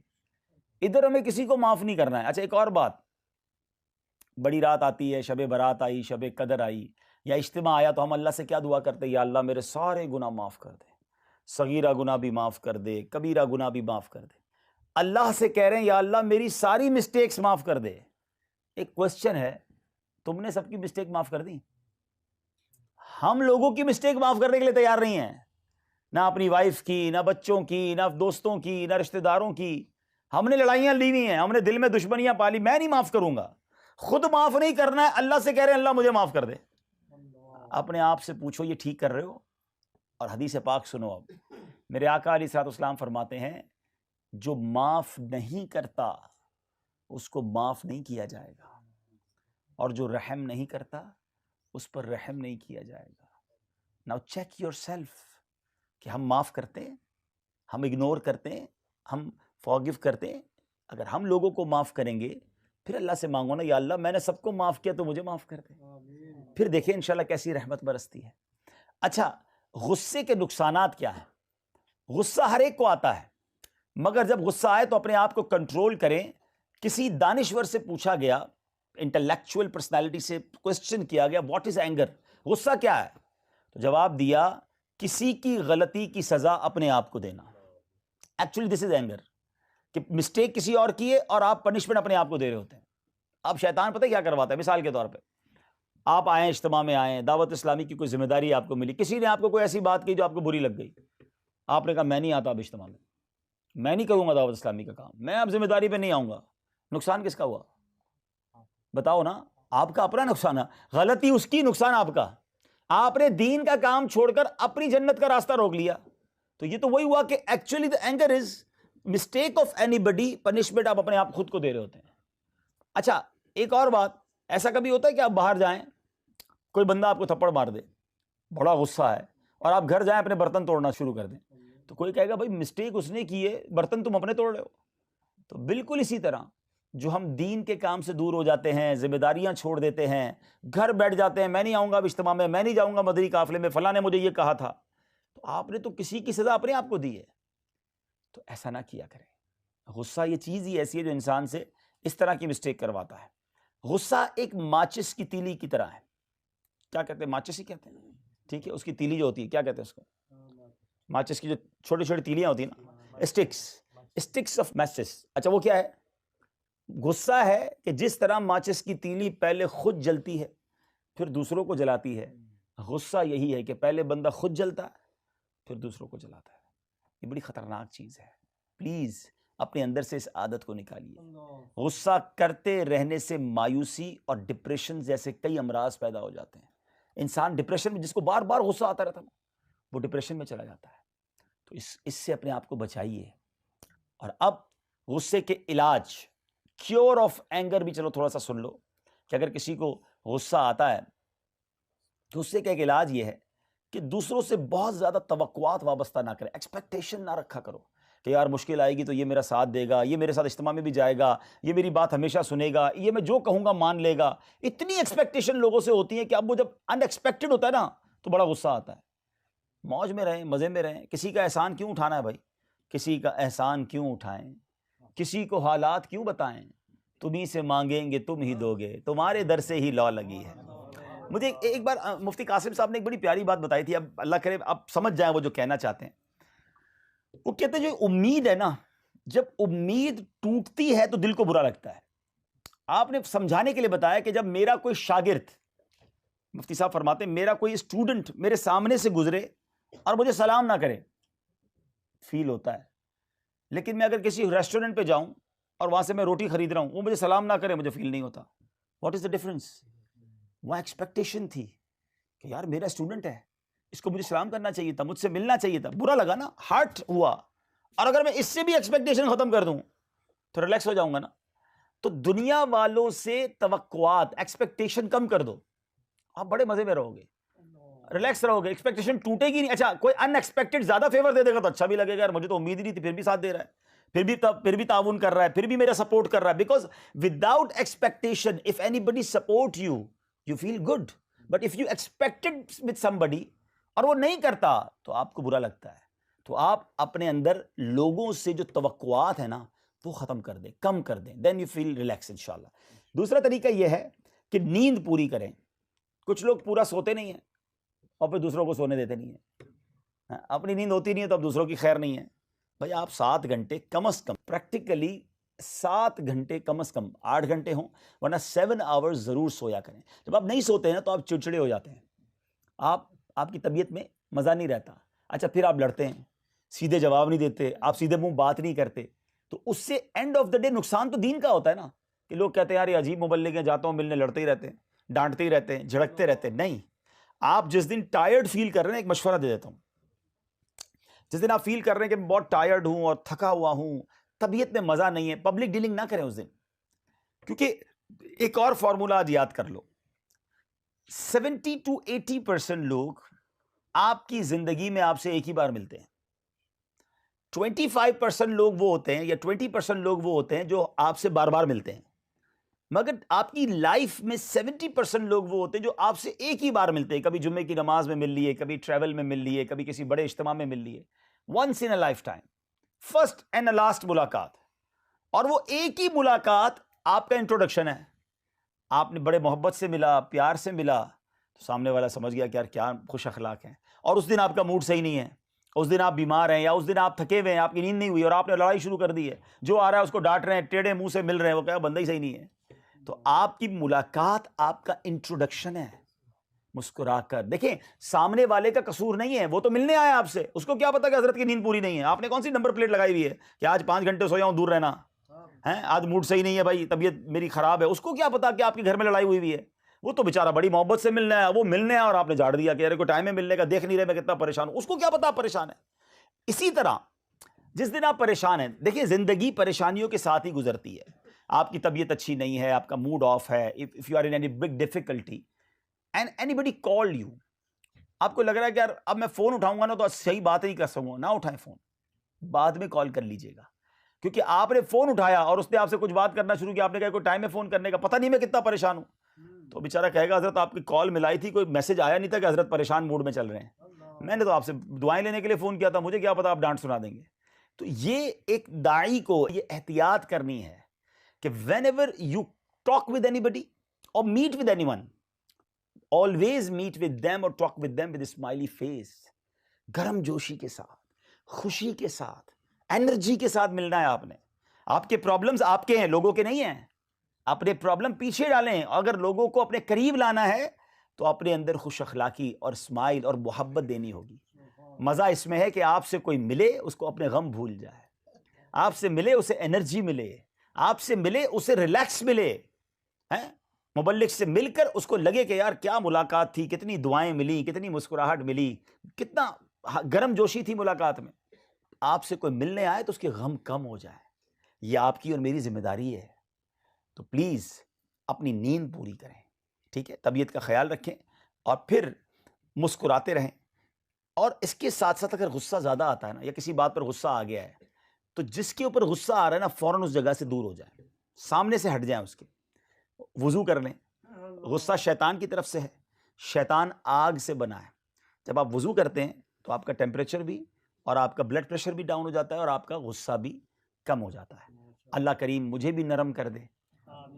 ادھر ہمیں کسی کو معاف نہیں کرنا ہے۔ اچھا ایک اور بات، بڑی رات آتی ہے، شب برات آئی، شب قدر آئی، یا اجتماع آیا تو ہم اللہ سے کیا دعا کرتے ہیں؟ یا اللہ میرے سارے گناہ معاف کر دے، صغیرہ گناہ بھی معاف کر دے، کبیرہ گناہ بھی معاف کر دے۔ اللہ سے کہہ رہے ہیں یا اللہ میری ساری مسٹیکس معاف کر دے۔ ایک کوسچن ہے، تم نے سب کی مسٹیک معاف کر دی؟ ہم لوگوں کی مسٹیک معاف کرنے کے لیے تیار نہیں ہیں، نہ اپنی وائف کی، نہ بچوں کی، نہ دوستوں کی، نہ رشتہ داروں کی۔ ہم نے لڑائیاں لی ہوئی ہیں، ہم نے دل میں دشمنیاں پالی، میں نہیں معاف کروں گا۔ خود معاف نہیں کرنا ہے، اللہ سے کہہ رہے ہیں اللہ مجھے معاف کر دے۔ اپنے آپ سے پوچھو یہ ٹھیک کر رہے ہو؟ اور حدیث پاک سنو۔ اب میرے آقا علیہ الصلوۃ والسلام فرماتے ہیں جو معاف نہیں کرتا اس کو معاف نہیں کیا جائے گا، اور جو رحم نہیں کرتا اس پر رحم نہیں کیا جائے گا۔ ناؤ چیک یور سیلف کہ ہم معاف کرتے ہیں، ہم اگنور کرتے ہیں، ہم فارگیو کرتے ہیں۔ اگر ہم لوگوں کو معاف کریں گے پھر اللہ سے مانگو نا یا اللہ میں نے سب کو معاف کیا تو مجھے معاف کر دے، پھر دیکھیں انشاءاللہ کیسی رحمت برستی ہے۔ اچھا غصے کے نقصانات کیا ہیں؟ غصہ ہر ایک کو آتا ہے، مگر جب غصہ آئے تو اپنے آپ کو کنٹرول کریں. کسی دانشور سے پوچھا گیا, انٹلیکچوئل پرسنالٹی سے کوسچن کیا گیا, واٹ از اینگر, غصہ کیا ہے؟ تو جواب دیا, کسی کی غلطی کی سزا اپنے آپ کو دینا. ایکچولی دس از اینگر, کہ مسٹیک کسی اور کی ہے اور آپ پنشمنٹ اپنے آپ کو دے رہے ہوتے ہیں. اب شیطان پتہ کیا کرواتا ہے؟ مثال کے طور پہ آپ آئیں, اجتماع میں آئیں, دعوت اسلامی کی کوئی ذمہ داری آپ کو ملی, کسی نے آپ کو کوئی ایسی بات کی جو آپ کو بری لگ گئی, آپ نے کہا میں نہیں آتا اب اجتماع میں, میں نہیں کروں گا دعوت اسلامی کا کام, میں اب ذمہ داری پہ نہیں آؤں گا. نقصان کس کا ہوا؟ بتاؤ نا, آپ کا اپنا نقصان ہے, غلطی اس کی, نقصان آپ کا. آپ نے دین کا کام چھوڑ کر اپنی جنت کا راستہ روک لیا. تو یہ تو وہی ہوا کہ actually the anger is mistake of anybody, punishment آپ اپنے آپ خود کو دے رہے ہوتے ہیں. اچھا ایک اور بات, ایسا کبھی ہوتا ہے کہ آپ باہر جائیں, کوئی بندہ آپ کو تھپڑ مار دے, بڑا غصہ ہے, اور آپ گھر جائیں اپنے برتن توڑنا شروع کر دیں, تو کوئی کہے گا بھائی مسٹیک اس نے کی ہے, برتن تم اپنے توڑ رہے ہو. تو بالکل اسی طرح جو ہم دین کے کام سے دور ہو جاتے ہیں, ذمہ داریاں چھوڑ دیتے ہیں, گھر بیٹھ جاتے ہیں, میں نہیں آؤں گا اب اجتماع میں, میں نہیں جاؤں گا مدنی قافلے میں, فلاں نے مجھے یہ کہا تھا, تو آپ نے تو کسی کی سزا اپنے آپ کو دی ہے. تو ایسا نہ کیا کریں. غصہ یہ چیز ہی ایسی ہے جو انسان سے اس طرح کی مسٹیک کرواتا ہے. غصہ ایک ماچس کی تیلی کی طرح ہے. کیا کہتے ہیں؟ ماچس ہی کہتے ہیں, ٹھیک ہے. اس کی تیلی جو ہوتی ہے, کیا کہتے ہیں اس کو؟ ماچس کی جو چھوٹی چھوٹی تیلیاں ہوتی ہیں نا, اسٹکس آف میچس. اچھا وہ کیا ہے؟ غصہ ہے کہ جس طرح ماچس کی تیلی پہلے خود جلتی ہے پھر دوسروں کو جلاتی ہے, غصہ یہی ہے کہ پہلے بندہ خود جلتا ہے پھر دوسروں کو جلاتا ہے. یہ بڑی خطرناک چیز ہے. پلیز اپنے اندر سے اس عادت کو نکالیے. غصہ کرتے رہنے سے مایوسی اور ڈپریشن جیسے کئی امراض پیدا ہو جاتے ہیں. انسان ڈپریشن میں, جس کو بار بار غصہ آتا رہتا ہے, وہ ڈپریشن میں چلا جاتا ہے. تو اس سے اپنے آپ کو بچائیے. اور اب غصے کے علاج, کیور آف اینگر بھی چلو تھوڑا سا سن لو, کہ اگر کسی کو غصہ آتا ہے تو غصے کا ایک علاج یہ ہے کہ دوسروں سے بہت زیادہ توقعات وابستہ نہ کریں, ایکسپیکٹیشن نہ رکھا کرو کہ یار مشکل آئے گی تو یہ میرا ساتھ دے گا, یہ میرے ساتھ اجتماع میں بھی جائے گا, یہ میری بات ہمیشہ سنے گا, یہ میں جو کہوں گا مان لے گا. اتنی ایکسپیکٹیشن لوگوں سے ہوتی ہے کہ اب وہ جب ان ایکسپیکٹڈ ہوتا ہے نا تو بڑا غصہ آتا ہے. موج میں رہیں, مزے میں رہیں. کسی کا احسان کیوں اٹھانا ہے بھائی؟ کسی کا احسان کیوں اٹھائیں, کسی کو حالات کیوں بتائیں, تمہیں سے مانگیں گے تم ہی دو گے, تمہارے در سے ہی لو لگی ہے. مجھے ایک بار مفتی قاسم صاحب نے ایک بڑی پیاری بات بتائی تھی, اب اللہ کرے آپ سمجھ جائیں وہ جو کہنا چاہتے ہیں. وہ کہتے ہیں جو امید ہے نا, جب امید ٹوٹتی ہے تو دل کو برا لگتا ہے. آپ نے سمجھانے کے لیے بتایا کہ جب میرا کوئی شاگرد, مفتی صاحب فرماتے ہیں میرا کوئی اسٹوڈنٹ میرے سامنے سے گزرے اور مجھے سلام نہ کرے, فیل ہوتا ہے. لیکن میں اگر کسی ریسٹورنٹ پہ جاؤں اور وہاں سے میں روٹی خرید رہا ہوں, وہ مجھے سلام نہ کرے, مجھے فیل نہیں ہوتا. What is the difference? وہ ایکسپیکٹیشن تھی کہ یار میرا اسٹوڈنٹ ہے, اس کو مجھے سلام کرنا چاہیے تھا, مجھ سے ملنا چاہیے تھا, برا لگا نا, ہارٹ ہوا. اور اگر میں اس سے بھی ایکسپیکٹیشن ختم کر دوں تو ریلیکس ہو جاؤں گا نا. تو دنیا والوں سے توقعات, ایکسپیکٹیشن کم کر دو, آپ بڑے مزے میں رہو گے, ریلیکس رہو گے, ایکسپیکٹیشن ٹوٹے گی نہیں. اچھا کوئی ان ایکسپیکٹڈ زیادہ فیور دے دے گا تو اچھا بھی لگے گا, یار مجھے تو امید ہی نہیں تھی, پھر بھی ساتھ دے رہا ہے, پھر بھی تعاون کر رہا ہے, پھر بھی میرا سپورٹ کر رہا ہے. Because without expectation of anybody support you, you feel good. But if you expected with somebody اور وہ نہیں کرتا تو آپ کو برا لگتا ہے. تو آپ اپنے اندر لوگوں سے جو توقعات ہیں نا وہ ختم کر دیں, کم کر دیں, دین یو فیل ریلیکس انشاءاللہ. دوسرا طریقہ یہ ہے کہ نیند پوری کریں. کچھ لوگ پورا سوتے نہیں ہیں اور پھر دوسروں کو سونے دیتے نہیں ہیں. اپنی نیند ہوتی نہیں ہے تو اب دوسروں کی خیر نہیں ہے. بھائی آپ 7 گھنٹے کم از کم, پریکٹیکلی 7 گھنٹے کم از کم, 8 گھنٹے ہوں ورنہ 7 آورز ضرور سویا کریں. جب آپ نہیں سوتے ہیں تو آپ چڑچڑے ہو جاتے ہیں, آپ کی طبیعت میں مزہ نہیں رہتا. اچھا پھر آپ لڑتے ہیں, سیدھے جواب نہیں دیتے, آپ سیدھے منہ بات نہیں کرتے, تو اس سے اینڈ آف دا ڈے نقصان تو دین کا ہوتا ہے نا. کہ لوگ کہتے ہیں یار یہ عجیب مبلغ ہیں, جاتا ہوں ملنے, لڑتے ہی رہتے ہیں, ڈانٹتے ہی رہتے ہیں, جھڑکتے رہتے ہیں. نہیں, آپ جس دن ٹائرڈ فیل کر رہے ہیں, ایک مشورہ دے دیتا ہوں, جس دن آپ فیل کر رہے ہیں کہ میں بہت ٹائرڈ ہوں اور تھکا ہوا ہوں, طبیعت میں مزہ نہیں ہے, پبلک ڈیلنگ نہ کریں اس دن. کیونکہ ایک اور فارمولہ آج یاد کر لو, 70 to 80% لوگ آپ کی زندگی میں آپ سے ایک ہی بار ملتے ہیں. 25% لوگ وہ ہوتے ہیں یا 20% لوگ وہ ہوتے ہیں جو آپ سے بار بار ملتے ہیں. مگر آپ کی لائف میں 70% لوگ وہ ہوتے ہیں جو آپ سے ایک ہی بار ملتے ہیں. کبھی جمعے کی نماز میں مل لیے, کبھی ٹریول میں مل لیے, کبھی کسی بڑے اجتماع میں مل لیے. Once in a life time. First and last ملاقات، اور وہ ایک ہی ملاقات آپ کا انٹروڈکشن ہے. آپ نے بڑے محبت سے ملا، پیار سے ملا، تو سامنے والا سمجھ گیا کہ یار کیا خوش اخلاق ہیں. اور اس دن آپ کا موڈ صحیح نہیں ہے، اس دن آپ بیمار ہیں، یا اس دن آپ تھکے ہوئے ہیں، آپ کی نیند نہیں ہوئی اور آپ نے لڑائی شروع کر دی ہے، جو آ رہا ہے اس کو ڈانٹ رہے ہیں، ٹیڑھے منہ سے مل رہے ہیں، وہ کہا بندہ ہی صحیح نہیں ہے. تو آپ کی ملاقات آپ کا انٹروڈکشن ہے. مسکرا کر دیکھیں، سامنے والے کا قصور نہیں ہے، وہ تو ملنے آیا آپ سے، اس کو کیا پتا کہ حضرت کی نیند پوری نہیں ہے. آپ نے کون سی نمبر پلیٹ لگائی ہوئی ہے کہ آج 5 گھنٹے سویا ہوں، دور رہنا ہے، آج موڈ صحیح نہیں ہے بھائی، طبیعت میری خراب ہے. اس کو کیا پتا کہ آپ کے گھر میں لڑائی ہوئی ہے. وہ تو بیچارہ بڑی محبت سے ملنا ہے، وہ ملنے ہے اور آپ نے جھاڑ دیا کہ ارے کوئی ٹائم ہے ملنے کا، دیکھ نہیں رہے میں کتنا پریشان ہوں. اس کو کیا پتا آپ پریشان ہیں. اسی طرح جس دن آپ پریشان ہیں، دیکھیں زندگی پریشانیوں کے ساتھ ہی گزرتی ہے. آپ کی طبیعت اچھی نہیں ہے، آپ کا موڈ آف ہے، if you are in any big difficulty and anybody called you، آپ کو لگ رہا ہے کہ یار اب میں فون اٹھاؤں گا نا تو صحیح بات نہیں کر سکوں گا، نہ اٹھائیں فون، بعد میں کال کر لیجئے گا. کیونکہ آپ نے فون اٹھایا اور اس نے آپ سے کچھ بات کرنا شروع کیا، آپ نے کہا کوئی ٹائم ہے فون کرنے کا، پتہ نہیں میں کتنا پریشان ہوں. تو بیچارہ کہے گا حضرت آپ کی کال ملائی تھی، کوئی میسج آیا نہیں تھا کہ حضرت پریشان موڈ میں چل رہے ہیں، میں نے تو آپ سے دعائیں لینے کے لیے فون کیا تھا، مجھے کیا پتا آپ ڈانٹ سنا دیں گے. تو یہ ایک داعی کو یہ احتیاط کرنی ہے کہ whenever you talk with anybody or meet with anyone, always meet with them or talk with them with a smiley face. گرم جوشی کے ساتھ، خوشی کے ساتھ، انرجی کے ساتھ ملنا ہے. آپ نے، آپ کے پرابلمز آپ کے ہیں، لوگوں کے نہیں ہیں. اپنے پرابلم پیچھے ڈالیں. اگر لوگوں کو اپنے قریب لانا ہے تو اپنے اندر خوش اخلاقی اور اسمائل اور محبت دینی ہوگی. مزہ اس میں ہے کہ آپ سے کوئی ملے اس کو اپنے غم بھول جائے، آپ سے ملے اسے انرجی ملے، آپ سے ملے اسے ریلیکس ملے. مبلغ سے مل کر اس کو لگے کہ یار کیا ملاقات تھی، کتنی دعائیں ملی، کتنی مسکراہٹ ملی، کتنا گرم جوشی تھی ملاقات میں. آپ سے کوئی ملنے آئے تو اس کے غم کم ہو جائے. یہ آپ کی اور میری ذمہ داری ہے. تو پلیز اپنی نیند پوری کریں، ٹھیک ہے، طبیعت کا خیال رکھیں اور پھر مسکراتے رہیں. اور اس کے ساتھ ساتھ اگر غصہ زیادہ آتا ہے نا، یا کسی بات پر غصہ آ گیا ہے، تو جس کے اوپر غصہ آ رہا ہے نا فوراً اس جگہ سے دور ہو جائیں، سامنے سے ہٹ جائیں اس کے، وضو کر لیں. غصہ شیطان کی طرف سے ہے، شیطان آگ سے بنا ہے. جب آپ وضو کرتے ہیں تو آپ کا ٹیمپریچر بھی اور آپ کا بلڈ پریشر بھی ڈاؤن ہو جاتا ہے اور آپ کا غصہ بھی کم ہو جاتا ہے. اللہ کریم مجھے بھی نرم کر دے،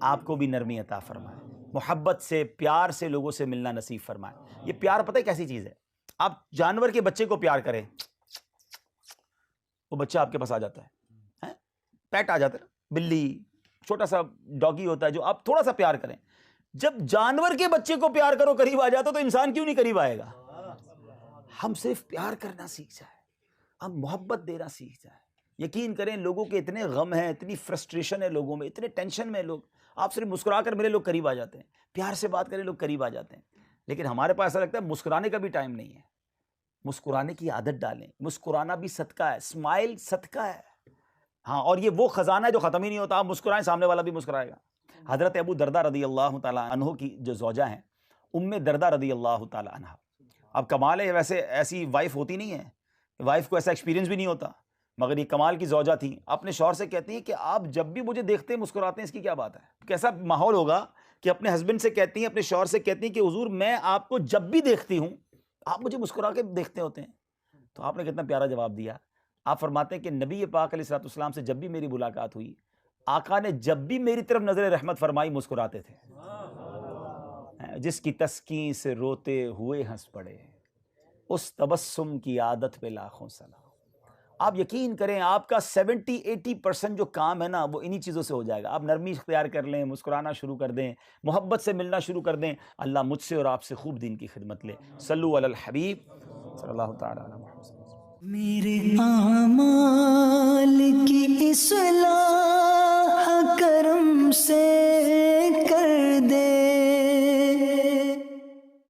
آپ کو بھی نرمی عطا فرمائے، محبت سے پیار سے لوگوں سے ملنا نصیب فرمائے. یہ پیار پتہ ہے کیسی چیز ہے؟ آپ جانور کے بچے کو پیار کریں، وہ بچہ آپ کے پاس آ جاتا ہے، پیٹ آ جاتا ہے، بلی، چھوٹا سا ڈاگی ہوتا ہے جو آپ تھوڑا سا پیار کریں. جب جانور کے بچے کو پیار کرو قریب آ جاتا تو انسان کیوں نہیں قریب آئے گا؟ ہم صرف پیار کرنا سیکھ جائیں، ہم محبت دینا سیکھ جائیں. یقین کریں لوگوں کے اتنے غم ہیں، اتنی فرسٹریشن ہے لوگوں میں، اتنے ٹینشن میں لوگ، آپ صرف مسکرا کر میرے لوگ قریب آ جاتے ہیں، پیار سے بات کریں لوگ قریب آ جاتے ہیں. لیکن ہمارے پاس ایسا لگتا ہے مسکرانے کا بھی ٹائم نہیں ہے. مسکرانے کی عادت ڈالیں، مسکرانا بھی صدقہ ہے، اسمائل صدقہ ہے. ہاں، اور یہ وہ خزانہ ہے جو ختم ہی نہیں ہوتا. آپ مسکرائیں سامنے والا بھی مسکرائے گا. حضرت ابو دردہ رضی اللہ تعالیٰ عنہ کی جو زوجہ ہیں، ام دردہ رضی اللہ تعالیٰ عنہ، اب کمال ہے، ویسے ایسی وائف ہوتی نہیں ہے، وائف کو ایسا ایکسپیرینس بھی نہیں ہوتا، مگر یہ کمال کی زوجہ تھی. اپنے شوہر سے کہتی ہیں کہ آپ جب بھی مجھے دیکھتے ہیں مسکراتے ہیں، اس کی کیا بات ہے؟ کیسا ماحول ہوگا کہ اپنے ہسبینڈ سے کہتی ہیں، اپنے شوہر سے کہتی ہیں کہ حضور میں آپ کو جب بھی دیکھتی ہوں آپ مجھے مسکرا کے دیکھتے ہوتے ہیں. تو آپ نے کتنا پیارا جواب دیا. آپ فرماتے ہیں کہ نبی پاک علیہ الصلوۃ والسلام سے جب بھی میری ملاقات ہوئی، آقا نے جب بھی میری طرف نظر رحمت فرمائی مسکراتے تھے. جس کی تسکین سے روتے ہوئے ہنس پڑے، اس تبسم کی عادت پہ لاکھوں سلام. آپ یقین کریں آپ کا 70-80% جو کام ہے نا وہ انہی چیزوں سے ہو جائے گا. آپ نرمی اختیار کر لیں، مسکرانا شروع کر دیں، محبت سے ملنا شروع کر دیں. اللہ مجھ سے اور آپ سے خوب دین کی خدمت لے. صلو علی الحبیب صلی اللہ تعالی علیہ وسلم. میرے